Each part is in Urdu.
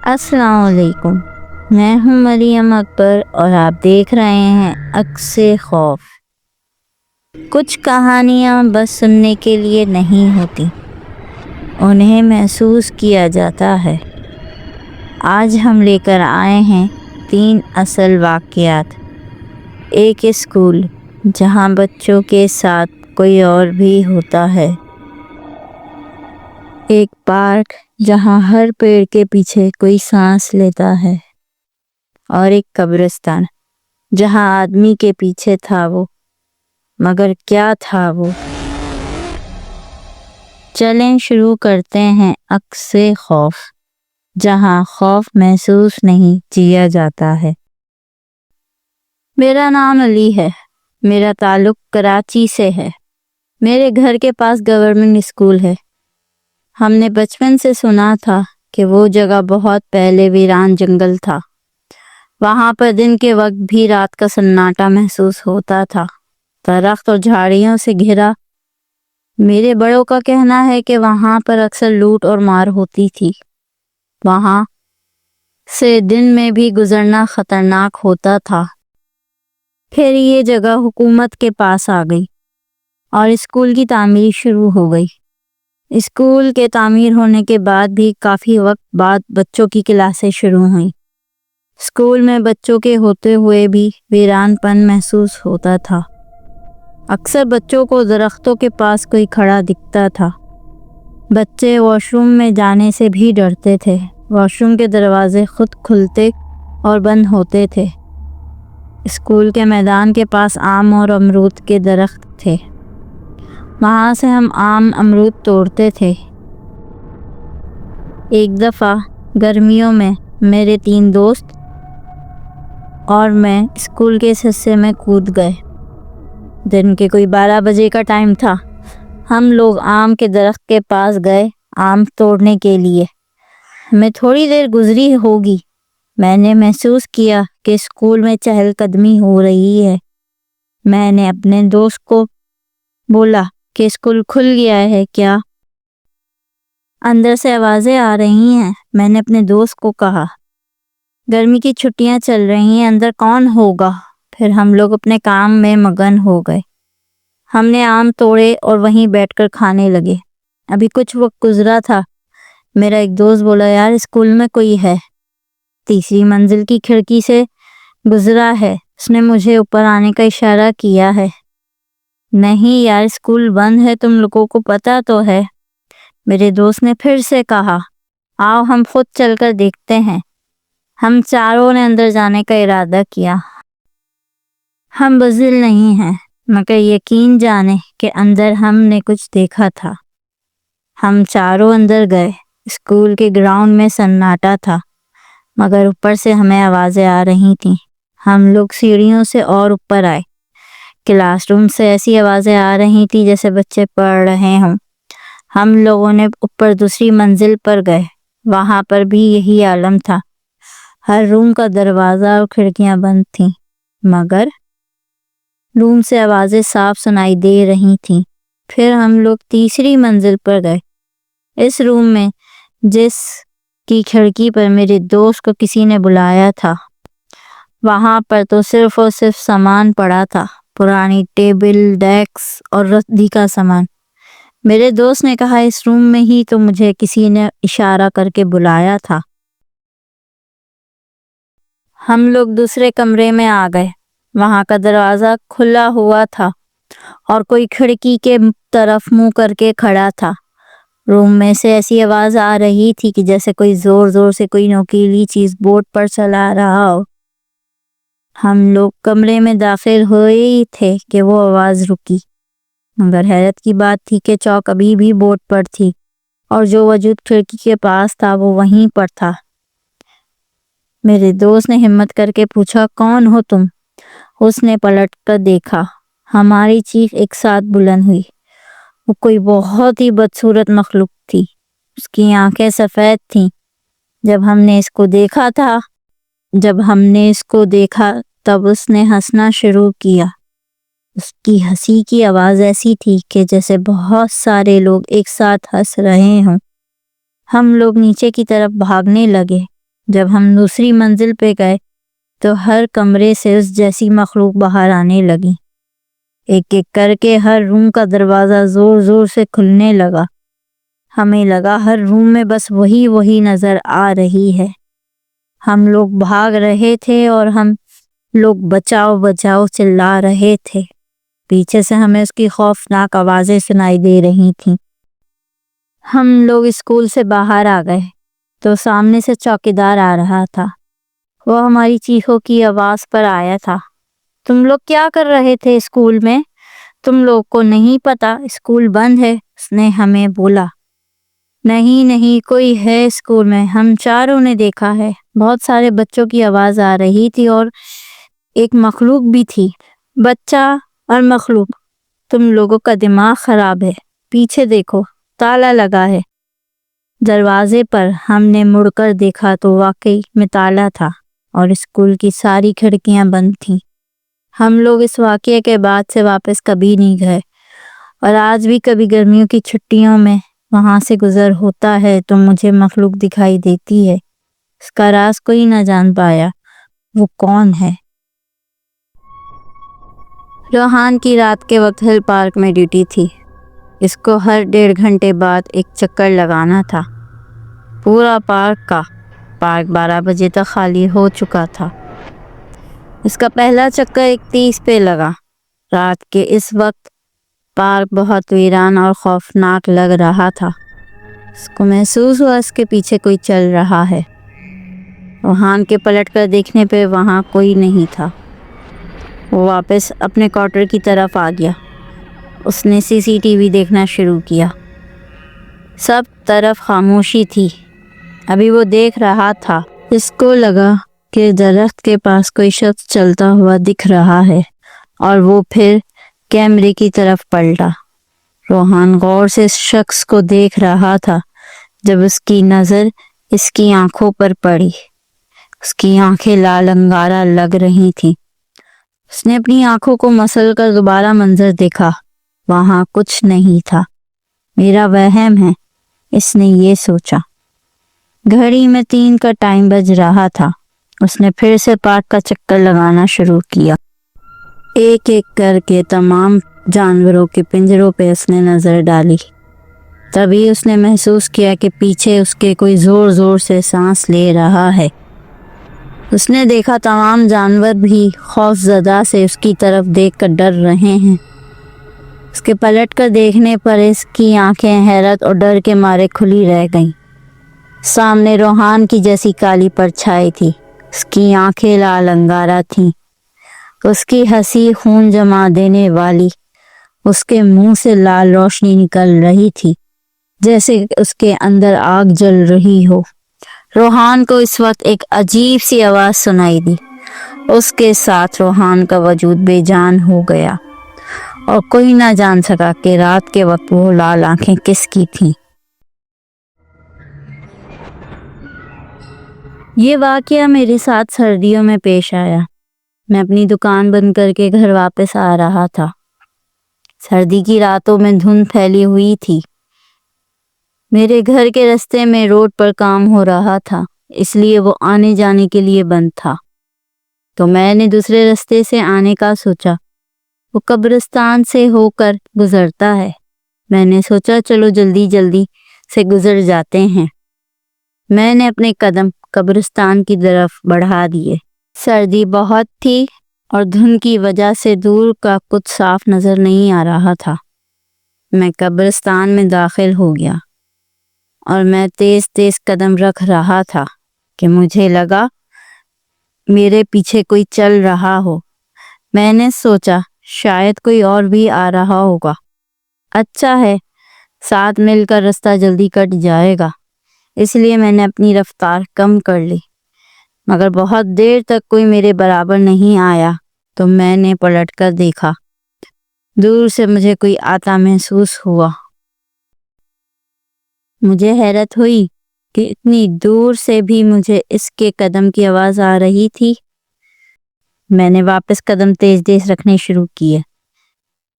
السلام علیکم، میں ہوں مریم اکبر اور آپ دیکھ رہے ہیں عکس خوف۔ کچھ کہانیاں بس سننے کے لیے نہیں ہوتی، انہیں محسوس کیا جاتا ہے۔ آج ہم لے کر آئے ہیں 3 اصل واقعات۔ ایک اسکول جہاں بچوں کے ساتھ کوئی اور بھی ہوتا ہے، ایک پارک جہاں ہر پیڑ کے پیچھے کوئی سانس لیتا ہے، اور ایک قبرستان جہاں آدمی کے پیچھے تھا وہ، مگر کیا تھا وہ؟ چلیں شروع کرتے ہیں عکس خوف، جہاں خوف محسوس نہیں جیا جاتا ہے۔ میرا نام علی ہے، میرا تعلق کراچی سے ہے۔ میرے گھر کے پاس گورنمنٹ اسکول ہے۔ ہم نے بچپن سے سنا تھا کہ وہ جگہ بہت پہلے ویران جنگل تھا، وہاں پر دن کے وقت بھی رات کا سناٹا محسوس ہوتا تھا، درخت اور جھاڑیوں سے گھرا۔ میرے بڑوں کا کہنا ہے کہ وہاں پر اکثر لوٹ اور مار ہوتی تھی، وہاں سے دن میں بھی گزرنا خطرناک ہوتا تھا۔ پھر یہ جگہ حکومت کے پاس آ گئی اور اسکول کی تعمیر شروع ہو گئی۔ اسکول کے تعمیر ہونے کے بعد بھی کافی وقت بعد بچوں کی کلاسیں شروع ہوئیں۔ اسکول میں بچوں کے ہوتے ہوئے بھی ویران پن محسوس ہوتا تھا۔ اکثر بچوں کو درختوں کے پاس کوئی کھڑا دکھتا تھا۔ بچے واش روم میں جانے سے بھی ڈرتے تھے، واش روم کے دروازے خود کھلتے اور بند ہوتے تھے۔ اسکول کے میدان کے پاس آم اور امرود کے درخت تھے، وہاں سے ہم آم امرود توڑتے تھے۔ ایک دفعہ گرمیوں میں میرے 3 دوست اور میں اسکول کے اس حصے میں کود گئے۔ دن کے کوئی 12 بجے کا ٹائم تھا۔ ہم لوگ آم کے درخت کے پاس گئے آم توڑنے کے لیے۔ ہمیں تھوڑی دیر گزری ہوگی، میں نے محسوس کیا کہ اسکول میں چہل قدمی ہو رہی ہے۔ میں نے اپنے دوست کو بولا کہ اسکول کھل گیا ہے کیا؟ اندر سے آوازیں آ رہی ہیں۔ میں نے اپنے دوست کو کہا، گرمی کی چھٹیاں چل رہی ہیں، اندر کون ہوگا؟ پھر ہم لوگ اپنے کام میں مگن ہو گئے۔ ہم نے آم توڑے اور وہیں بیٹھ کر کھانے لگے۔ ابھی کچھ وقت گزرا تھا، میرا ایک دوست بولا، یار اسکول میں کوئی ہے، 3ری منزل کی کھڑکی سے گزرا ہے۔ اس نے مجھے اوپر آنے کا اشارہ کیا ہے۔ نہیں یار، اسکول بند ہے، تم لوگوں کو پتہ تو ہے۔ میرے دوست نے پھر سے کہا، آؤ ہم خود چل کر دیکھتے ہیں۔ ہم چاروں نے اندر جانے کا ارادہ کیا۔ ہم بزدل نہیں ہیں، مگر یقین جانے کہ اندر ہم نے کچھ دیکھا تھا۔ ہم چاروں اندر گئے۔ اسکول کے گراؤنڈ میں سناٹا تھا، مگر اوپر سے ہمیں آوازیں آ رہی تھیں۔ ہم لوگ سیڑھیوں سے اور اوپر آئے۔ کلاس روم سے ایسی آوازیں آ رہی تھی جیسے بچے پڑھ رہے ہوں۔ ہم لوگوں نے اوپر 2ری منزل پر گئے، وہاں پر بھی یہی عالم تھا۔ ہر روم کا دروازہ اور کھڑکیاں بند تھیں، مگر روم سے آوازیں صاف سنائی دے رہی تھیں۔ پھر ہم لوگ 3ری منزل پر گئے۔ اس روم میں جس کی کھڑکی پر میرے دوست کو کسی نے بلایا تھا، وہاں پر تو صرف اور صرف سامان پڑا تھا، پرانی ٹیبل، ڈیسک اور ردی کا سامان۔ میرے دوست نے کہا، اس روم میں ہی تو مجھے کسی نے اشارہ کر کے بلایا تھا۔ ہم لوگ دوسرے کمرے میں آ گئے، وہاں کا دروازہ کھلا ہوا تھا اور کوئی کھڑکی کے طرف منہ کر کے کھڑا تھا۔ روم میں سے ایسی آواز آ رہی تھی کہ جیسے کوئی زور زور سے کوئی نوکیلی چیز بورڈ پر چلا رہا ہو۔ ہم لوگ کمرے میں داخل ہوئے ہی تھے کہ وہ آواز رکی، مگر حیرت کی بات تھی کہ چاک ابھی بھی بورڈ پر تھی اور جو وجود کھڑکی کے پاس تھا وہ وہیں پر تھا۔ میرے دوست نے ہمت کر کے پوچھا، کون ہو تم؟ اس نے پلٹ کر دیکھا۔ ہماری چیخ ایک ساتھ بلند ہوئی۔ وہ کوئی بہت ہی بدصورت مخلوق تھی، اس کی آنکھیں سفید تھیں۔ جب ہم نے اس کو دیکھا تب اس نے ہنسنا شروع کیا۔ اس کی ہنسی کی آواز ایسی تھی کہ جیسے بہت سارے لوگ ایک ساتھ ہنس رہے ہوں۔ ہم لوگ نیچے کی طرف بھاگنے لگے۔ جب ہم دوسری منزل پہ گئے تو ہر کمرے سے اس جیسی مخلوق باہر آنے لگی۔ ایک ایک کر کے ہر روم کا دروازہ زور زور سے کھلنے لگا۔ ہمیں لگا ہر روم میں بس وہی نظر آ رہی ہے۔ ہم لوگ بھاگ رہے تھے اور ہم لوگ بچاؤ بچاؤ چلا رہے تھے۔ پیچھے سے ہمیں اس کی خوفناک آوازیں سنائی دے رہی تھیں۔ ہم لوگ اسکول سے باہر آ گئے تو سامنے سے چوکیدار آ رہا تھا۔ وہ ہماری چیخوں کی آواز پر آیا تھا۔ تم لوگ کیا کر رہے تھے اسکول میں؟ تم لوگ کو نہیں پتا اسکول بند ہے؟ اس نے ہمیں بولا۔ نہیں کوئی ہے اسکول میں، ہم چاروں نے دیکھا ہے۔ بہت سارے بچوں کی آواز آ رہی تھی اور ایک مخلوق بھی تھی۔ بچہ اور مخلوق، تم لوگوں کا دماغ خراب ہے، پیچھے دیکھو تالا لگا ہے۔ دروازے پر ہم نے مڑ کر دیکھا تو واقعی میں تالا تھا اور اسکول کی ساری کھڑکیاں بند تھیں۔ ہم لوگ اس واقعے کے بعد سے واپس کبھی نہیں گئے اور آج بھی کبھی گرمیوں کی چھٹیوں میں وہاں سے گزر ہوتا ہے تو مجھے مخلوق دکھائی دیتی ہے۔ اس کا راز کوئی نہ جان پایا وہ کون ہے۔ روحان کی رات کے وقت ہل پارک میں ڈیوٹی تھی۔ اس کو ہر 1.5 گھنٹے بعد ایک چکر لگانا تھا۔ پورا پارک 12 بجے تک خالی ہو چکا تھا۔ اس کا پہلا چکر 1:30 پہ لگا۔ رات کے اس وقت پارک بہت ویران اور خوفناک لگ رہا تھا۔ اس کو محسوس ہوا اس کے پیچھے کوئی چل رہا ہے۔ روحان کے پلٹ کر دیکھنے پہ وہاں کوئی نہیں تھا۔ وہ واپس اپنے کوارٹر کی طرف آ گیا۔ اس نے CCTV دیکھنا شروع کیا۔ سب طرف خاموشی تھی۔ ابھی وہ دیکھ رہا تھا۔ اس کو لگا کہ درخت کے پاس کوئی شخص چلتا ہوا دکھ رہا ہے اور وہ پھر کیمرے کی طرف پلٹا۔ روحان غور سے اس شخص کو دیکھ رہا تھا جب اس کی نظر اس کی آنکھوں پر پڑی۔ اس کی آنکھیں لال انگارہ لگ رہی تھیں۔ اس نے اپنی آنکھوں کو مسل کر دوبارہ منظر دیکھا۔ وہاں کچھ نہیں تھا۔ میرا وہم ہے، اس نے یہ سوچا۔ گھڑی میں 3 کا ٹائم بج رہا تھا۔ اس نے پھر سے پارک کا چکر لگانا شروع کیا۔ ایک ایک کر کے تمام جانوروں کے پنجروں پہ اس نے نظر ڈالی۔ تبھی اس نے محسوس کیا کہ پیچھے اس کے کوئی زور زور سے سانس لے رہا ہے۔ اس نے دیکھا تمام جانور بھی خوف زدہ سے اس کی طرف دیکھ کر ڈر رہے ہیں۔ اس کے پلٹ کر دیکھنے پر اس کی آنکھیں حیرت اور ڈر کے مارے کھلی رہ گئیں۔ سامنے روحان کی جیسی کالی پرچھائی تھی۔ اس کی آنکھیں لال انگارہ تھیں۔ اس کی ہنسی خون جما دینے والی۔ اس کے منہ سے لال روشنی نکل رہی تھی جیسے اس کے اندر آگ جل رہی ہو۔ روحان کو اس وقت ایک عجیب سی آواز سنائی دی۔ اس کے ساتھ روحان کا وجود بے جان ہو گیا اور کوئی نہ جان سکا کہ رات کے وقت وہ لال آنکھیں کس کی تھیں۔ یہ واقعہ میرے ساتھ سردیوں میں پیش آیا۔ میں اپنی دکان بند کر کے گھر واپس آ رہا تھا۔ سردی کی راتوں میں دھند پھیلی ہوئی تھی۔ میرے گھر کے راستے میں روڈ پر کام ہو رہا تھا، اس لیے وہ آنے جانے کے لیے بند تھا۔ تو میں نے دوسرے راستے سے آنے کا سوچا۔ وہ قبرستان سے ہو کر گزرتا ہے۔ میں نے سوچا چلو جلدی سے گزر جاتے ہیں۔ میں نے اپنے قدم قبرستان کی طرف بڑھا دیے۔ سردی بہت تھی اور دھند کی وجہ سے دور کا کچھ صاف نظر نہیں آ رہا تھا۔ میں قبرستان میں داخل ہو گیا اور میں تیز قدم رکھ رہا تھا کہ مجھے لگا میرے پیچھے کوئی چل رہا ہو۔ میں نے سوچا شاید کوئی اور بھی آ رہا ہوگا۔ اچھا ہے، ساتھ مل کر راستہ جلدی کٹ جائے گا۔ اس لیے میں نے اپنی رفتار کم کر لی، مگر بہت دیر تک کوئی میرے برابر نہیں آیا تو میں نے پلٹ کر دیکھا۔ دور سے مجھے کوئی آتا محسوس ہوا۔ مجھے حیرت ہوئی کہ اتنی دور سے بھی مجھے اس کے قدم کی آواز آ رہی تھی۔ میں نے واپس قدم تیز رکھنے شروع کیے۔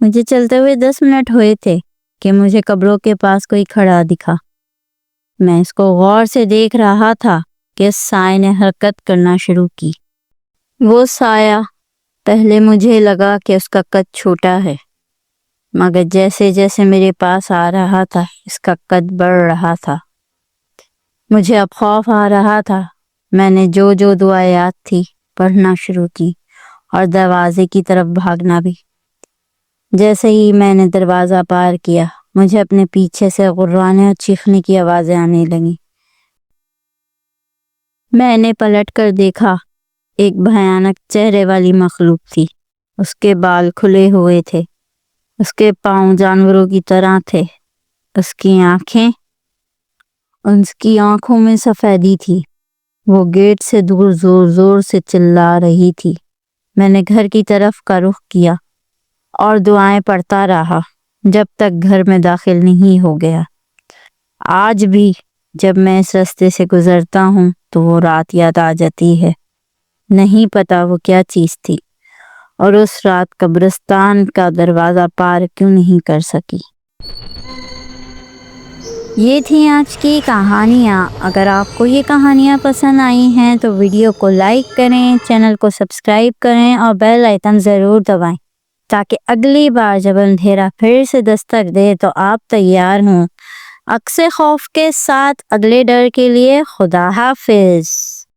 مجھے چلتے ہوئے 10 منٹ ہوئے تھے کہ مجھے قبروں کے پاس کوئی کھڑا دکھا۔ میں اس کو غور سے دیکھ رہا تھا کہ اس سائے نے حرکت کرنا شروع کی۔ وہ سایہ پہلے مجھے لگا کہ اس کا قد چھوٹا ہے، مگر جیسے جیسے میرے پاس آ رہا تھا اس کا قد بڑھ رہا تھا۔ مجھے اب خوف آ رہا تھا۔ میں نے جو دعا یاد تھی پڑھنا شروع کی اور دروازے کی طرف بھاگنا بھی۔ جیسے ہی میں نے دروازہ پار کیا مجھے اپنے پیچھے سے غرانے اور چیخنے کی آوازیں آنے لگیں۔ میں نے پلٹ کر دیکھا، ایک بھیانک چہرے والی مخلوق تھی۔ اس کے بال کھلے ہوئے تھے، اس کے پاؤں جانوروں کی طرح تھے، اس کی آنکھوں میں سفیدی تھی۔ وہ گیٹ سے دور زور زور سے چلا رہی تھی۔ میں نے گھر کی طرف کا رخ کیا اور دعائیں پڑھتا رہا جب تک گھر میں داخل نہیں ہو گیا۔ آج بھی جب میں اس راستے سے گزرتا ہوں تو وہ رات یاد آ جاتی ہے۔ نہیں پتا وہ کیا چیز تھی اور اس رات قبرستان کا دروازہ پار کیوں نہیں کر سکی۔ یہ تھی آج کی کہانیاں۔ اگر آپ کو یہ کہانیاں پسند آئی ہیں تو ویڈیو کو لائک کریں، چینل کو سبسکرائب کریں اور بیل آئیکن ضرور دبائیں تاکہ اگلی بار جب اندھیرا پھر سے دستک دے تو آپ تیار ہوں۔ عکس خوف کے ساتھ اگلے ڈر کے لیے۔ خدا حافظ۔